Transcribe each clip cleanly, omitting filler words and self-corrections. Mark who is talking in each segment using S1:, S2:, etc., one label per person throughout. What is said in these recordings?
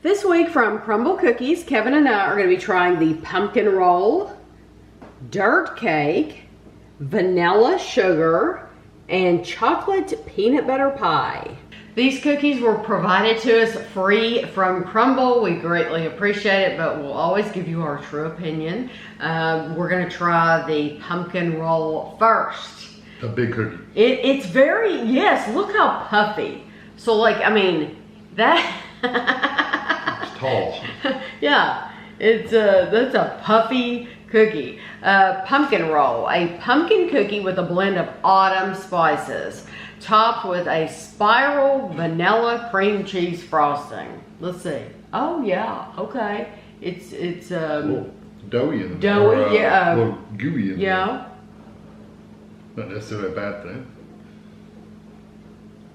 S1: This week from Crumbl Cookies, Kevin and I are going to be trying the pumpkin roll, dirt cake, vanilla sugar, and chocolate peanut butter pie. These cookies were provided to us free from Crumbl. We greatly appreciate it, but we'll always give you our true opinion. We're going to try the pumpkin roll first.
S2: A big cookie.
S1: It's very, yes, look how puffy. So like, I mean, that...
S2: It's tall.
S1: Yeah, that's a puffy cookie. Pumpkin roll, a pumpkin cookie with a blend of autumn spices, topped with a spiral vanilla cream cheese frosting. Let's see. Oh yeah, okay. It's
S2: a little doughy in there.
S1: Doughy, yeah.
S2: A little gooey in there.
S1: Yeah.
S2: Not necessarily a bad thing.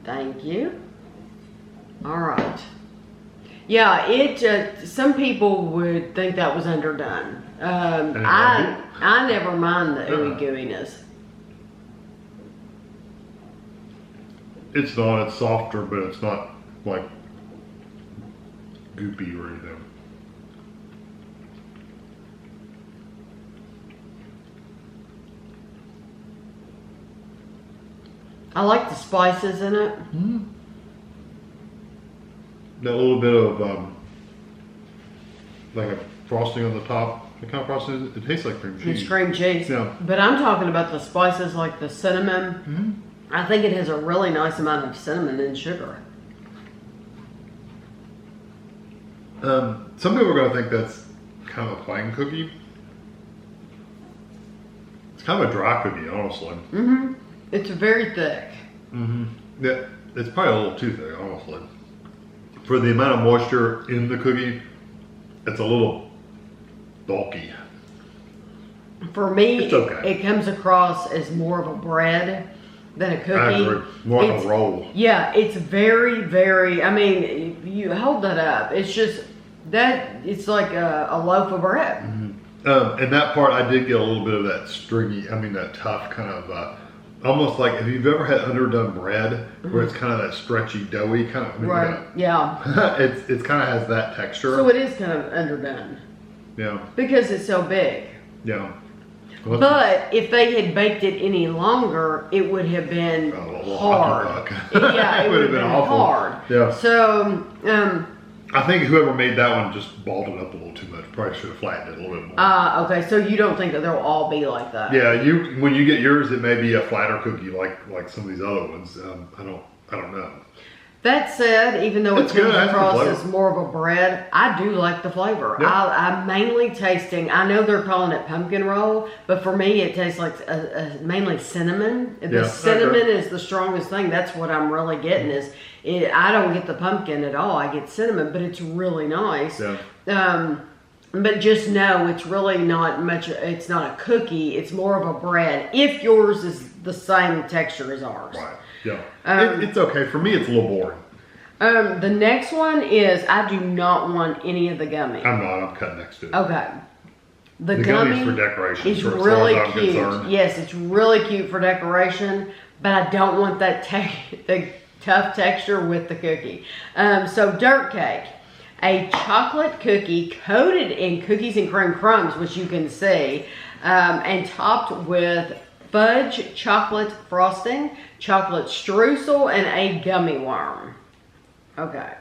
S1: Thank you. All right. Yeah, some people would think that was underdone. I never mind the ooey gooiness.
S2: It's not, it's softer, but it's not like goopy or anything.
S1: I like the spices in it.
S2: Mm-hmm. That little bit of like a frosting on the top. What kind of frosting is it? It tastes like cream cheese.
S1: It's cream cheese.
S2: Yeah.
S1: But I'm talking about the spices like the cinnamon.
S2: Mm-hmm.
S1: I think it has a really nice amount of cinnamon and sugar.
S2: Some people are going to think that's kind of a plain cookie. It's kind of a dry cookie, honestly.
S1: Mm-hmm. It's very thick.
S2: Mm-hmm. Yeah, it's probably a little too thick, honestly. For the amount of moisture in the cookie, it's a little bulky.
S1: For me,
S2: it's okay.
S1: It comes across as more of a bread than a cookie.
S2: I agree. More like a roll.
S1: Yeah, it's very, very, I mean, you hold that up. It's just, it's like a loaf of bread.
S2: Mm-hmm. And that part, I did get a little bit of that stringy, that tough kind of, almost like if you've ever had underdone bread, where it's kind of that stretchy, doughy kind of.
S1: Right, yeah.
S2: It's kind of has that texture.
S1: So it is kind of underdone.
S2: Yeah.
S1: Because it's so big.
S2: Yeah.
S1: But if they had baked it any longer, it would have been hard. Yeah, it would have been awful. Hard.
S2: Yeah.
S1: So,
S2: I think whoever made that one just balled it up a little too much. Probably should have flattened it a little bit more.
S1: Okay, so you don't think that they'll all be like that?
S2: Yeah, when you get yours, it may be a flatter cookie like some of these other ones. I don't know.
S1: That said, even though it comes across as more of a bread, I do like the flavor. Yeah. I'm mainly tasting, I know they're calling it pumpkin roll, but for me it tastes like mainly cinnamon. The cinnamon is the strongest thing. That's what I'm really getting is, I don't get the pumpkin at all. I get cinnamon, but it's really nice. Yeah. But just know it's really not much, it's not a cookie, it's more of a bread. If yours is the same texture as ours.
S2: Right. Yeah, it's okay. For me, it's a little boring.
S1: The next one is, I do not want any of the gummy.
S2: I'm cutting next to it.
S1: Okay. The
S2: gummy's for decoration.
S1: It's really cute. Yes, it's really cute for decoration, but I don't want that the tough texture with the cookie. So dirt cake. A chocolate cookie coated in cookies and cream crumbs, which you can see, and topped with fudge chocolate frosting, chocolate streusel, and a gummy worm. Okay.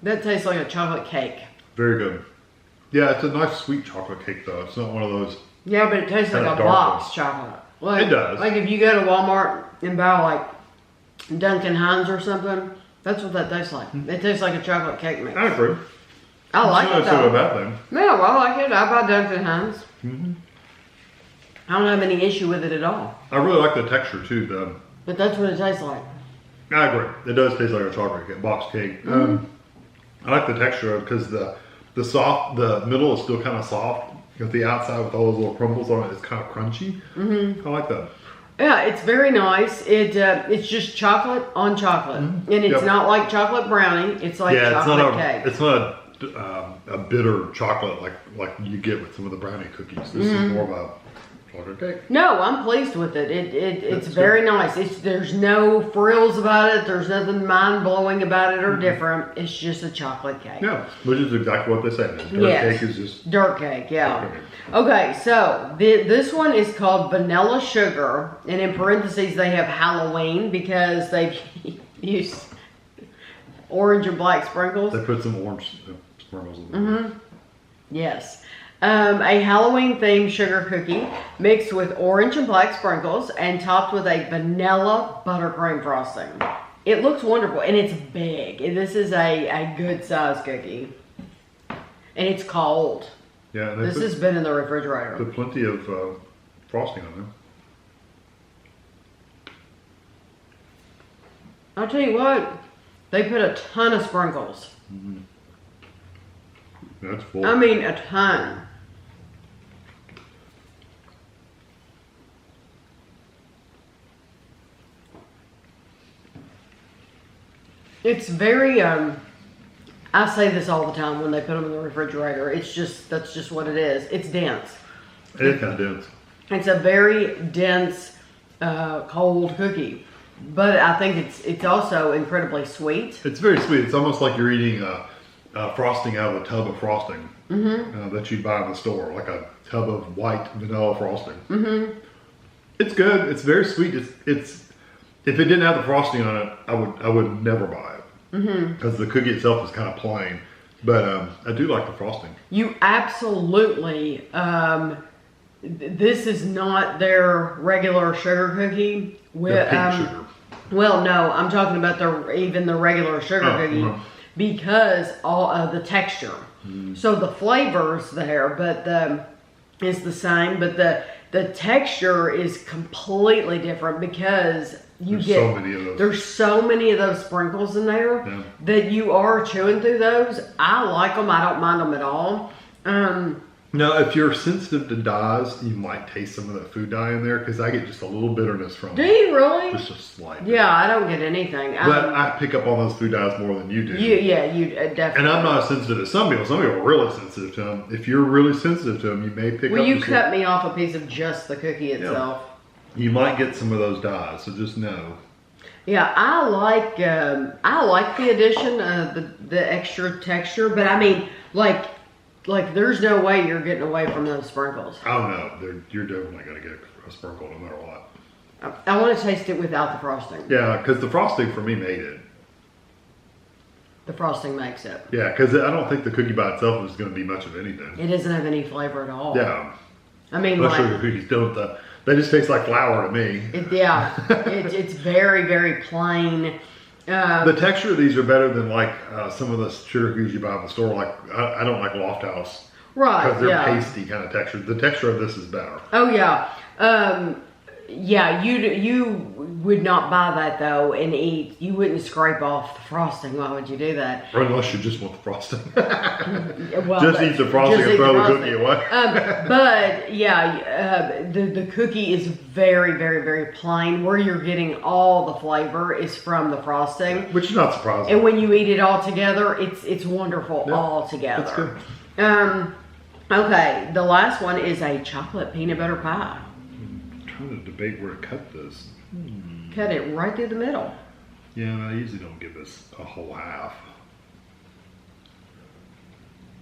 S1: That tastes like a chocolate cake.
S2: Very good. Yeah, it's a nice sweet chocolate cake though. It's not one of those.
S1: Yeah, but it tastes like a box chocolate. Like,
S2: it does.
S1: Like if you go to Walmart and buy like Duncan Hines or something, that's what that tastes like. It tastes like a chocolate cake mix.
S2: I agree.
S1: I like it though.
S2: It's not a bad thing.
S1: Yeah, well, I like it. I buy Duncan Hines.
S2: Mm-hmm.
S1: I don't have any issue with it at all.
S2: I really like the texture too, though.
S1: But that's what it tastes like.
S2: I agree. It does taste like a chocolate cake, box cake. Mm-hmm. I like the texture because the middle is still kind of soft. With the outside with all those little crumbles on it, it's kind of crunchy. Mm-hmm. I like that.
S1: Yeah, it's very nice. It's just chocolate on chocolate, and it's not like chocolate brownie. It's like chocolate cake.
S2: It's not a bitter chocolate like you get with some of the brownie cookies. This is more of a chocolate cake.
S1: No, I'm pleased with it. It's very nice. There's no frills about it. There's nothing mind-blowing about it or different. It's just a chocolate cake.
S2: Yeah, which is exactly what they say. Dirt cake is just...
S1: Dirt cake, yeah. Okay, so this one is called vanilla sugar. And in parentheses, they have Halloween because they've used orange and black sprinkles.
S2: They put some orange sprinkles in there.
S1: Yes. A Halloween-themed sugar cookie mixed with orange and black sprinkles and topped with a vanilla buttercream frosting. It looks wonderful, and it's big. This is a good-sized cookie. And it's cold.
S2: Yeah,
S1: this has been in the refrigerator.
S2: Put plenty of frosting on there.
S1: I'll tell you what, they put a ton of sprinkles.
S2: That's full.
S1: I mean, a ton. It's very, I say this all the time when they put them in the refrigerator. That's just what it is. It's dense.
S2: It is kind of dense.
S1: It's a very dense, cold cookie. But I think it's also incredibly sweet.
S2: It's very sweet. It's almost like you're eating frosting out of a tub of frosting that you buy in the store, like a tub of white vanilla frosting. It's good. It's very sweet. It's if it didn't have the frosting on it, I would never buy it because the cookie itself is kind of plain. But I do like the frosting.
S1: You absolutely. This is not their regular sugar cookie.
S2: With pink sugar.
S1: Well, no, I'm talking about even the regular sugar cookie because all the texture. So the flavor's there, but is the same, but the texture is completely different because there's so many of those. There's so many of those sprinkles in there that you are chewing through those. I like them. I don't mind them at all.
S2: Now, if you're sensitive to dyes, you might taste some of that food dye in there because I get just a little bitterness from it.
S1: Do you really?
S2: Just a slight.
S1: Yeah, I don't get anything.
S2: But I pick up on those food dyes more than you do.
S1: You definitely.
S2: And I'm not as sensitive as some people. Some people are really sensitive to them. If you're really sensitive to them, you may pick up.
S1: Will you cut me off a piece of just the cookie itself?
S2: Yeah. You might get some of those dyes, so just know.
S1: Yeah, I like the addition of the extra texture, but I mean, like there's no way you're getting away from those sprinkles.
S2: Oh no, you're definitely gonna get a sprinkle no matter what.
S1: I want to taste it without the frosting.
S2: Yeah, because the frosting for me made it.
S1: The frosting makes it.
S2: Yeah, because I don't think the cookie by itself is going to be much of anything.
S1: It doesn't have any flavor at all.
S2: Yeah.
S1: I mean,
S2: most sugar cookies don't. They just taste like flour to me.
S1: It's very, very plain.
S2: The texture of these are better than like some of the sugar cookies you buy in the store. Like I don't like Loft House,
S1: right?
S2: Because they're pasty kind of texture. The texture of this is better.
S1: Oh yeah, you would not buy that though and eat. You wouldn't scrape off the frosting. Why would you do that?
S2: Or unless you just want the frosting.
S1: Well,
S2: just eat the frosting and throw the cookie away.
S1: But yeah, the cookie is very, very, very plain. Where you're getting all the flavor is from the frosting,
S2: which is not surprising.
S1: And when you eat it all together, it's wonderful all together.
S2: That's good.
S1: Okay, the last one is a chocolate peanut butter pie.
S2: I'm trying to debate where to cut this.
S1: Cut it right through the middle.
S2: Yeah, I usually don't give this a whole half.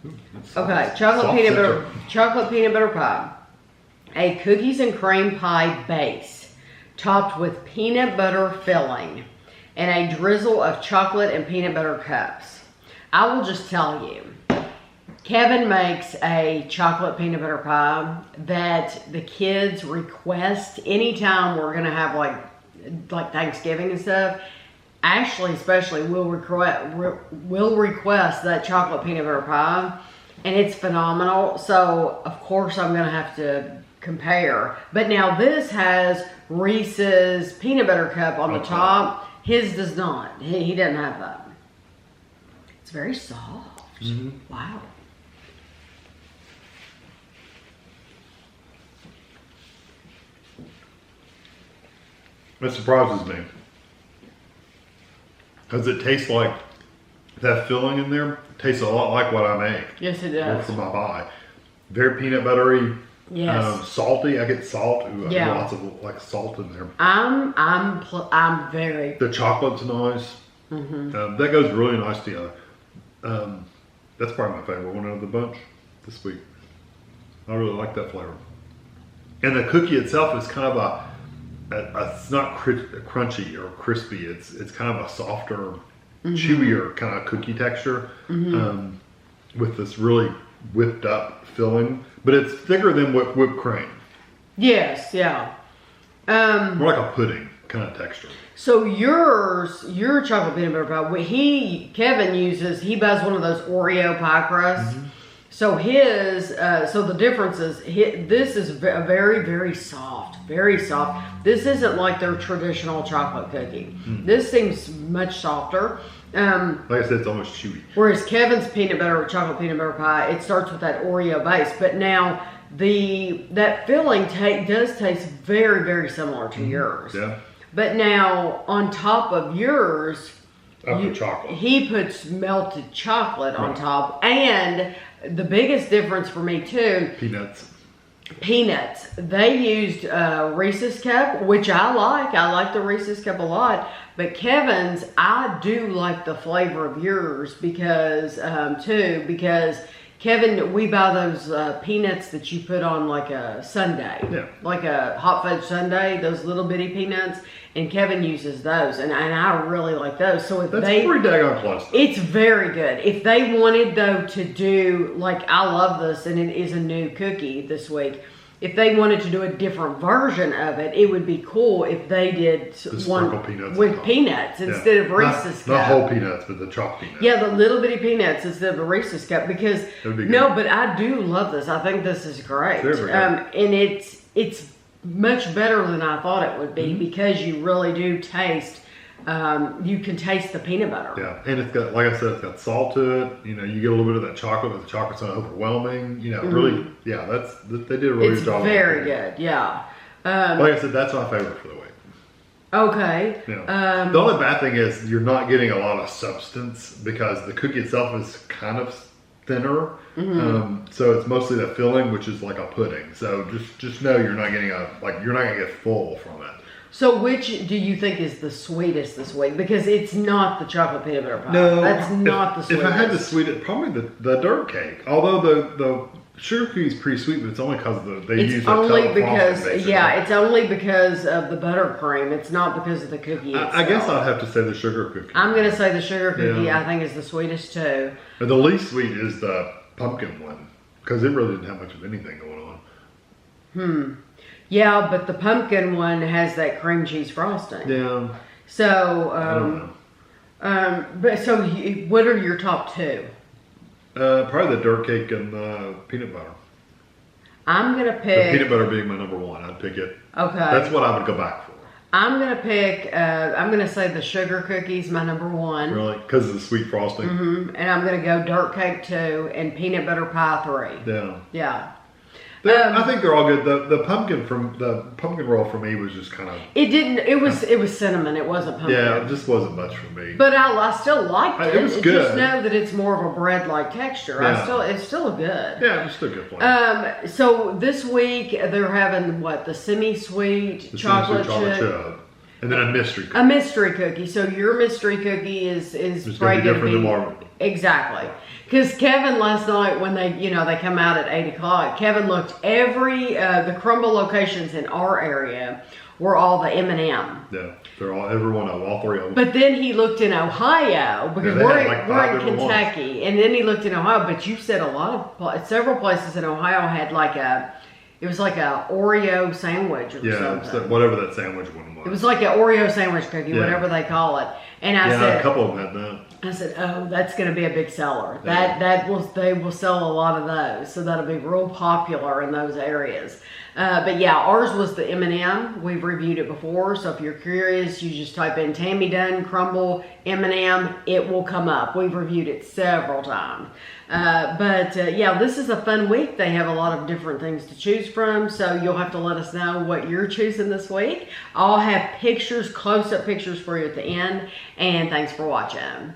S2: Ooh,
S1: okay, chocolate peanut butter pie. A cookies and cream pie base, topped with peanut butter filling, and a drizzle of chocolate and peanut butter cups. I will just tell you, Kevin makes a chocolate peanut butter pie that the kids request anytime we're gonna have like Thanksgiving and stuff. Ashley especially will request that chocolate peanut butter pie, and it's phenomenal. So of course I'm gonna have to compare. But now this has Reese's peanut butter cup on the top. His does not. He doesn't have that. It's very soft. Wow.
S2: It surprises me because it tastes like that filling in there tastes a lot like what I make.
S1: Yes, it does.
S2: For my pie. Very peanut buttery.
S1: Yes.
S2: Salty. I get salt. Ooh, I get
S1: Yeah.
S2: lots of like salt in there.
S1: I'm very.
S2: The chocolate's nice.
S1: Mm-hmm.
S2: That goes really nice together. That's probably my favorite one out of the bunch this week. I really like that flavor. And the cookie itself is kind of it's not crunchy or crispy. It's kind of a softer, chewier kind of cookie texture with this really whipped up filling. But it's thicker than whipped cream.
S1: Yes, yeah.
S2: More like a pudding kind of texture.
S1: So your chocolate peanut butter pie, Kevin buys one of those Oreo pie crusts. So so the difference is, this is very, very soft, very soft. This isn't like their traditional chocolate cookie. This seems much softer.
S2: Like I said, it's almost chewy.
S1: Whereas Kevin's chocolate peanut butter pie, it starts with that Oreo base. But now that filling does taste very, very similar to yours.
S2: Yeah.
S1: But now on top of yours,
S2: chocolate.
S1: He puts melted chocolate on top, and the biggest difference for me too, peanuts. They used Reese's cup, which I like. I like the Reese's cup a lot. But Kevin's, I do like the flavor of yours because Kevin, we buy those peanuts that you put on like a sundae, like a hot fudge sundae. Those little bitty peanuts. And Kevin uses those, and I really like those. So
S2: that's pretty daggone close.
S1: It's very good. If they wanted though to do, like, I love this, and it is a new cookie this week. If they wanted to do a different version of it, it would be cool if they did one with peanuts instead of Reese's cup.
S2: Not whole peanuts, but the chopped peanuts.
S1: Yeah, the little bitty peanuts instead of a Reese's cup. Because but I do love this. I think this is great. And it's much better than I thought it would be because you really do taste. You can taste the peanut butter.
S2: Yeah, and it's got, like I said, it's got salt to it. You know, you get a little bit of that chocolate, but the chocolate's not overwhelming. You know, really, yeah, they did a really good job.
S1: It's very good, yeah.
S2: Like I said, that's my favorite for the week.
S1: Okay.
S2: Yeah. The only bad thing is you're not getting a lot of substance because the cookie itself is kind of thinner. So it's mostly the filling, which is like a pudding. So just know you're not getting you're not gonna get full from it. So
S1: which do you think is the sweetest this week? Because it's not the chocolate peanut butter pie.
S2: No,
S1: that's not the sweetest.
S2: If I had the sweetest, probably the dirt cake. Although the sugar cookie is pretty sweet, but it's only because they use
S1: only because it's only because of the buttercream. It's not because of the cookie itself.
S2: I guess I'd have to say the sugar cookie.
S1: I'm gonna say the sugar cookie. I think is the sweetest too.
S2: And the least sweet is the pumpkin one because it really didn't have much of anything going on.
S1: Yeah, but the pumpkin one has that cream cheese frosting.
S2: Yeah.
S1: So,
S2: I don't
S1: know. What are your top two?
S2: Probably the dirt cake and the peanut butter.
S1: I'm gonna pick
S2: the peanut butter being my number one. I'd pick it.
S1: Okay.
S2: That's what I would go back for.
S1: I'm gonna pick. I'm gonna say the sugar cookies my number one.
S2: Really? Because of the sweet frosting.
S1: And I'm gonna go dirt cake 2 and peanut butter pie 3.
S2: Yeah.
S1: Yeah.
S2: I think they're all good. The pumpkin roll for me was just kind of.
S1: It was cinnamon. It wasn't pumpkin.
S2: Yeah, it just wasn't much for me.
S1: But I still liked it.
S2: It was good.
S1: Just know that it's more of a bread-like texture.
S2: Yeah.
S1: It's still good.
S2: Yeah, it's still good flavor.
S1: So this week they're having the semi-sweet chocolate chip.
S2: And then a mystery cookie.
S1: A mystery cookie. So your mystery cookie is probably going to be
S2: different than
S1: exactly. Because Kevin last night when they come out at 8 o'clock, Kevin looked the Crumbl locations in our area were all the M&M.
S2: Yeah, they're all 3 of them.
S1: But then he looked in Ohio because we're in Kentucky, and then he looked in Ohio. But you said several places in Ohio had it was like a Oreo sandwich or something.
S2: Yeah, whatever that sandwich one was.
S1: It was like an Oreo sandwich cookie, whatever they call it. And I said,
S2: a couple of them had that.
S1: I said, oh, that's going to be a big seller. They will sell a lot of those, so that'll be real popular in those areas. But yeah, ours was the M&M. We've reviewed it before, so if you're curious, you just type in Tammy Dunn Crumbl M&M. It will come up. We've reviewed it several times. Yeah, this is a fun week. They have a lot of different things to choose from, so you'll have to let us know what you're choosing this week. I'll have close-up pictures for you at the end, and thanks for watching.